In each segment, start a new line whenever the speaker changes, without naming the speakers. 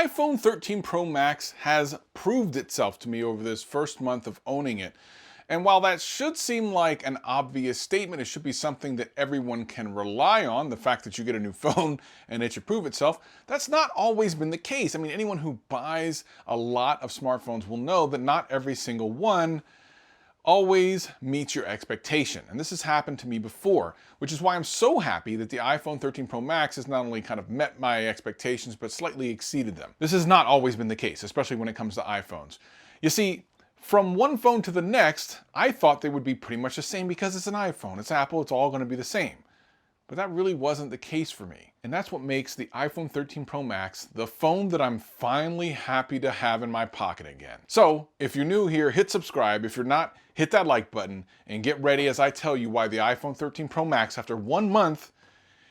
iPhone 13 Pro Max has proved itself to me over this first month of owning it. And while that should seem like an obvious statement, it should be something that everyone can rely on, the fact that you get a new phone and it should prove itself, that's not always been the case. I mean, anyone who buys a lot of smartphones will know that not every single one always meets your expectation. And this has happened to me before, which is why I'm so happy that the iPhone 13 Pro Max has not only kind of met my expectations, but slightly exceeded them. This has not always been the case, especially when it comes to iPhones. You see, from one phone to the next, I thought they would be pretty much the same because it's an iPhone, it's Apple, it's all going to be the same. But that really wasn't the case for me. And that's what makes the iPhone 13 Pro Max the phone that I'm finally happy to have in my pocket again. So if you're new here, hit subscribe. If you're not, hit that like button and get ready as I tell you why the iPhone 13 Pro Max, after 1 month,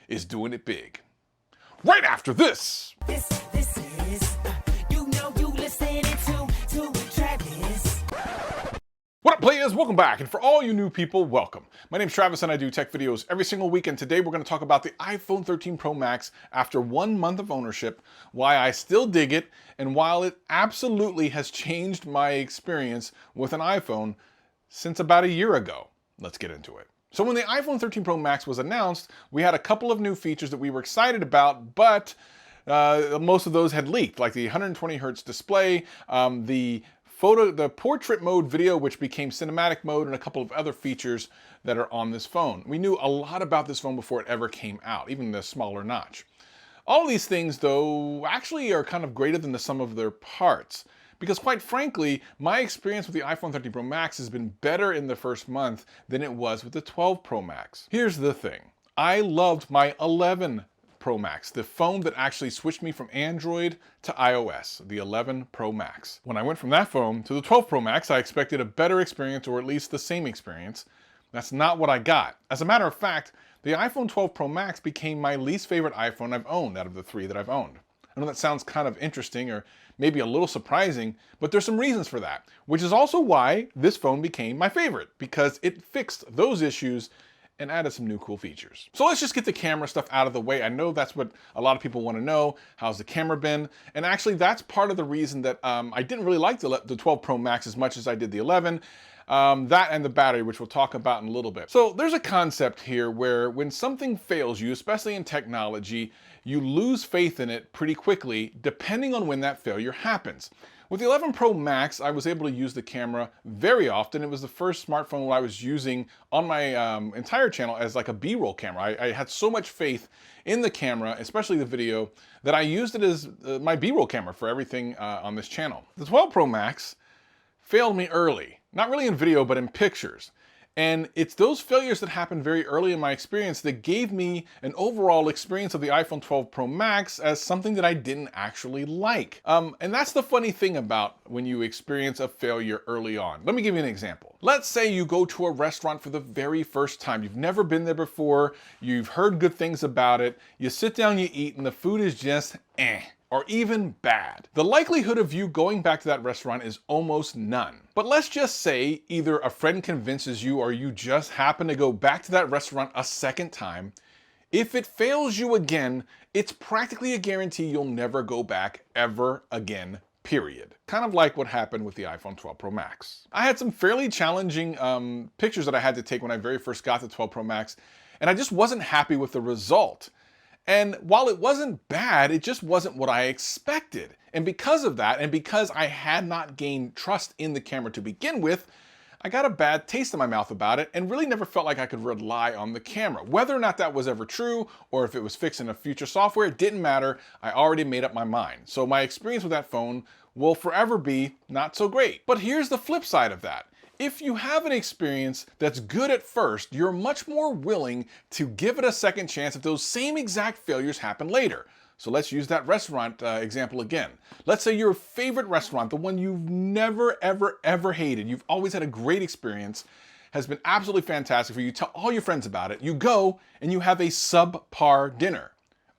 is doing it big. Right after this.
This is, you listening to Travis.
What up, players? Welcome back. And for all you new people, welcome. My name's Travis and I do tech videos every single week. And today we're going to talk about the iPhone 13 Pro Max after 1 month of ownership, why I still dig it, and while it absolutely has changed my experience with an iPhone since about a year ago. Let's get into it. So when the iPhone 13 Pro Max was announced, we had a couple of new features that we were excited about, but most of those had leaked, like the 120 hertz display, the portrait mode video, which became cinematic mode, and a couple of other features that are on this phone. We knew a lot about this phone before it ever came out, even the smaller notch. All of these things, though, actually are kind of greater than the sum of their parts. Because quite frankly, my experience with the iPhone 13 Pro Max has been better in the first month than it was with the 12 Pro Max. Here's the thing. I loved my 11 Pro Max, the phone that actually switched me from Android to iOS, the 11 Pro Max. When I went from that phone to the 12 Pro Max, I expected a better experience, or at least the same experience. That's not what I got. As a matter of fact, the iPhone 12 Pro Max became my least favorite iPhone I've owned out of the 3 that I've owned. I know that sounds kind of interesting or maybe a little surprising, but there's some reasons for that, which is also why this phone became my favorite, because it fixed those issues and added some new cool features. So let's just get the camera stuff out of the way. I know that's what a lot of people want to know. How's the camera been? And actually that's part of the reason that I didn't really like the 12 Pro Max as much as I did the 11. That and the battery, which we'll talk about in a little bit. So there's a concept here where when something fails you, especially in technology, you lose faith in it pretty quickly, depending on when that failure happens. With the 11 Pro Max, I was able to use the camera very often. It was the first smartphone that I was using on my entire channel as like a B-roll camera. I had so much faith in the camera, especially the video, that I used it as my B-roll camera for everything on this channel. The 12 Pro Max failed me early. Not really in video, but in pictures. And it's those failures that happened very early in my experience that gave me an overall experience of the iPhone 12 Pro Max as something that I didn't actually like. And that's the funny thing about when you experience a failure early on. Let me give you an example. Let's say you go to a restaurant for the very first time. You've never been there before. You've heard good things about it. You sit down, you eat, and the food is just or even bad. The likelihood of you going back to that restaurant is almost none. But let's just say either a friend convinces you or you just happen to go back to that restaurant a second time. If it fails you again, it's practically a guarantee you'll never go back ever again, period. Kind of like what happened with the iPhone 12 Pro Max. I had some fairly challenging pictures that I had to take when I very first got the 12 Pro Max, and I just wasn't happy with the result. And while it wasn't bad, it just wasn't what I expected. And because of that, and because I had not gained trust in the camera to begin with, I got a bad taste in my mouth about it and really never felt like I could rely on the camera. Whether or not that was ever true, or if it was fixed in a future software, it didn't matter. I already made up my mind. So my experience with that phone will forever be not so great. But here's the flip side of that. If you have an experience that's good at first, you're much more willing to give it a second chance if those same exact failures happen later. So let's use that restaurant example again. Let's say your favorite restaurant, the one you've never, ever hated, you've always had a great experience, has been absolutely fantastic for you. Tell all your friends about it. You go and you have a subpar dinner.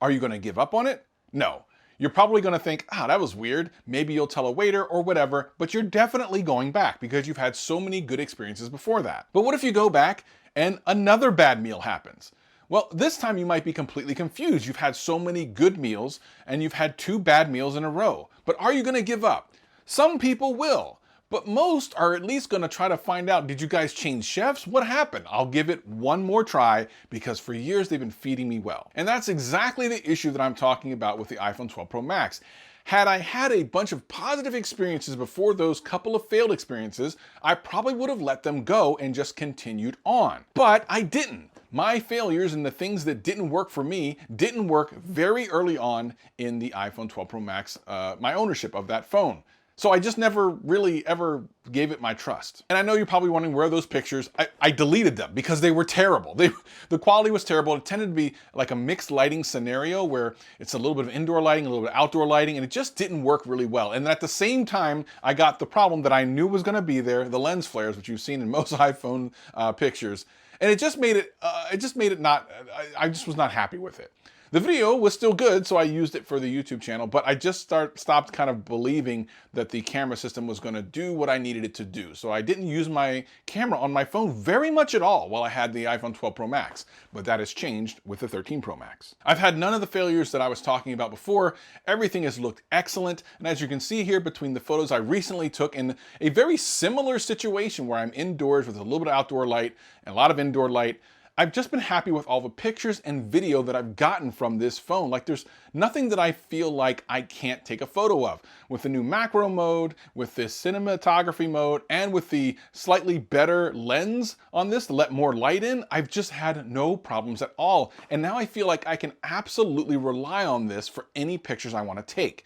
Are you going to give up on it? No. You're probably going to think, that was weird. Maybe you'll tell a waiter or whatever, but you're definitely going back because you've had so many good experiences before that. But what if you go back and another bad meal happens? Well, this time you might be completely confused. You've had so many good meals and you've had 2 bad meals in a row. But are you going to give up? Some people will. But most are at least going to try to find out, did you guys change chefs? What happened? I'll give it one more try because for years they've been feeding me well. And that's exactly the issue that I'm talking about with the iPhone 12 Pro Max. Had I had a bunch of positive experiences before those couple of failed experiences, I probably would have let them go and just continued on. But I didn't. My failures and the things that didn't work for me didn't work very early on in the iPhone 12 Pro Max, my ownership of that phone. So I just never really ever gave it my trust. And I know you're probably wondering where are those pictures. I deleted them because they were terrible. The quality was terrible. It tended to be like a mixed lighting scenario where it's a little bit of indoor lighting, a little bit of outdoor lighting, and it just didn't work really well. And at the same time, I got the problem that I knew was gonna be there, the lens flares, which you've seen in most iPhone pictures. And it just made it not, I just was not happy with it. The video was still good, so I used it for the YouTube channel, but I just stopped kind of believing that the camera system was going to do what I needed it to do. So I didn't use my camera on my phone very much at all while I had the iPhone 12 Pro Max, but that has changed with the 13 Pro Max. I've had none of the failures that I was talking about before. Everything has looked excellent, and as you can see here between the photos I recently took in a very similar situation where I'm indoors with a little bit of outdoor light and a lot of indoor light, I've just been happy with all the pictures and video that I've gotten from this phone. Like there's nothing that I feel like I can't take a photo of. With the new macro mode, with this cinematography mode, and with the slightly better lens on this to let more light in, I've just had no problems at all. And now I feel like I can absolutely rely on this for any pictures I want to take.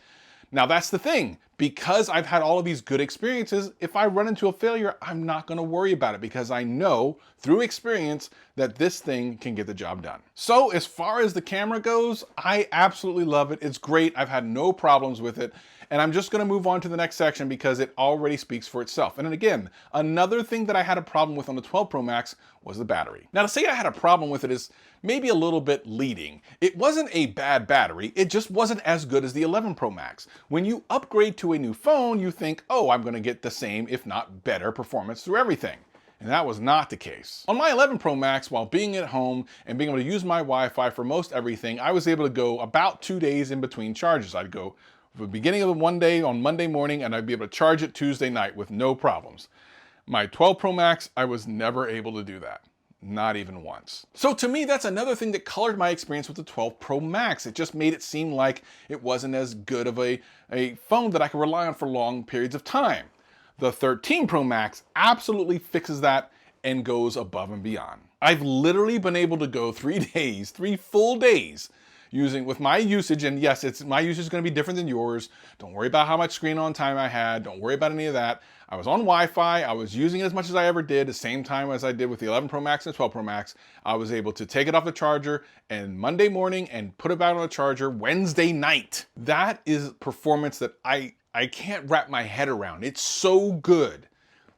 Now that's the thing, because I've had all of these good experiences, if I run into a failure, I'm not gonna worry about it because I know through experience that this thing can get the job done. So as far as the camera goes, I absolutely love it. It's great. I've had no problems with it. And I'm just gonna move on to the next section because it already speaks for itself. And then again, another thing that I had a problem with on the 12 Pro Max was the battery. Now to say I had a problem with it is maybe a little bit leading. It wasn't a bad battery, it just wasn't as good as the 11 Pro Max. When you upgrade to a new phone, you think, oh, I'm gonna get the same, if not better performance through everything. And that was not the case. On my 11 Pro Max, while being at home and being able to use my Wi-Fi for most everything, I was able to go about 2 days in between charges. I'd go the beginning of the one day on Monday morning and I'd be able to charge it Tuesday night with no problems. My 12 Pro Max, I was never able to do that. Not even once. So to me, that's another thing that colored my experience with the 12 Pro Max. It just made it seem like it wasn't as good of a phone that I could rely on for long periods of time. The 13 Pro Max absolutely fixes that and goes above and beyond. I've literally been able to go 3 days, 3 full days, with my usage, and yes, my usage is going to be different than yours. Don't worry about how much screen on time I had. Don't worry about any of that. I was on Wi-Fi. I was using it as much as I ever did, the same time as I did with the 11 Pro Max and the 12 Pro Max. I was able to take it off the charger and Monday morning and put it back on the charger Wednesday night. That is performance that I can't wrap my head around. It's so good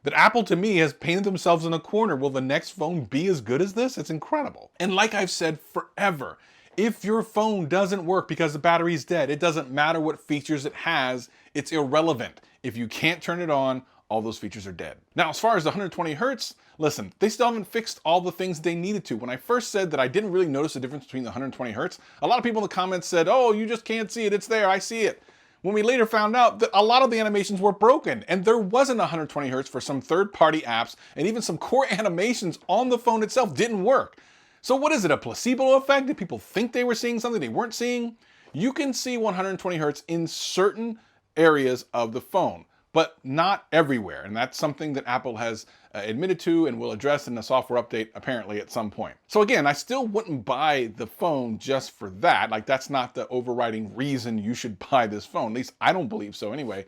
that Apple to me has painted themselves in a corner. Will the next phone be as good as this? It's incredible. And like I've said forever, if your phone doesn't work because the battery's dead, it doesn't matter what features it has, it's irrelevant. If you can't turn it on, all those features are dead. Now, as far as the 120 Hertz, listen, they still haven't fixed all the things they needed to. When I first said that I didn't really notice the difference between the 120 Hertz, a lot of people in the comments said, oh, you just can't see it, it's there, I see it. When we later found out that a lot of the animations were broken and there wasn't 120 Hertz for some third-party apps, and even some core animations on the phone itself didn't work. So what is it, a placebo effect? Did people think they were seeing something they weren't seeing? You can see 120 Hertz in certain areas of the phone, but not everywhere. And that's something that Apple has admitted to and will address in the software update apparently at some point. So again, I still wouldn't buy the phone just for that. Like that's not the overriding reason you should buy this phone. At least I don't believe so anyway.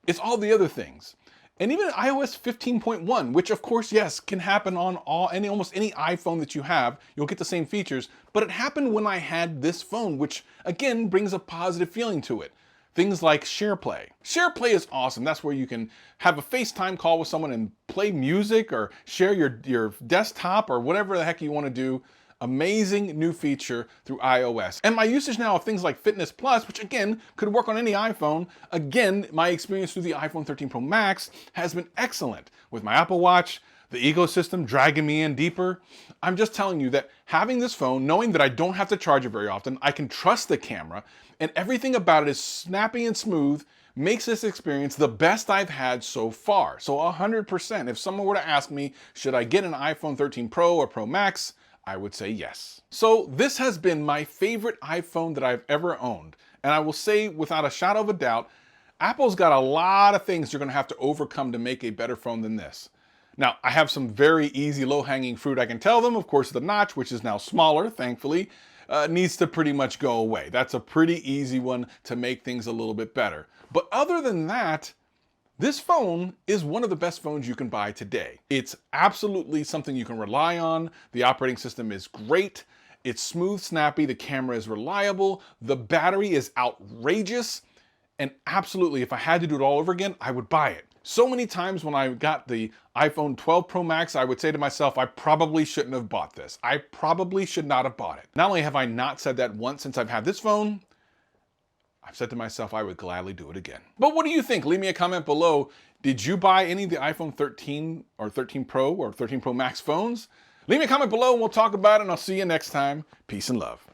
It's all the other things. And even iOS 15.1, which of course, yes, can happen on almost any iPhone that you have, you'll get the same features, but it happened when I had this phone, which again brings a positive feeling to it. Things like SharePlay. SharePlay is awesome. That's where you can have a FaceTime call with someone and play music or share your desktop or whatever the heck you want to do. Amazing new feature through iOS. And my usage now of things like Fitness Plus, which again, could work on any iPhone. Again, my experience through the iPhone 13 Pro Max has been excellent with my Apple Watch, the ecosystem dragging me in deeper. I'm just telling you that having this phone, knowing that I don't have to charge it very often, I can trust the camera, and everything about it is snappy and smooth, makes this experience the best I've had so far. So 100%, if someone were to ask me, should I get an iPhone 13 Pro or Pro Max, I would say yes. So this has been my favorite iPhone that I've ever owned. And I will say without a shadow of a doubt, Apple's got a lot of things you're gonna have to overcome to make a better phone than this. Now, I have some very easy low-hanging fruit I can tell them. Of course, the notch, which is now smaller, thankfully, needs to pretty much go away. That's a pretty easy one to make things a little bit better. But other than that, this phone is one of the best phones you can buy today. It's absolutely something you can rely on. The operating system is great. It's smooth, snappy. The camera is reliable. The battery is outrageous. And absolutely, if I had to do it all over again, I would buy it. So many times when I got the iPhone 12 Pro Max, I would say to myself, I probably shouldn't have bought this. I probably should not have bought it. Not only have I not said that once since I've had this phone, I've said to myself I would gladly do it again. But what do you think? Leave me a comment below. Did you buy any of the iPhone 13 or 13 Pro or 13 Pro Max phones? Leave me a comment below and we'll talk about it, and I'll see you next time. Peace and love.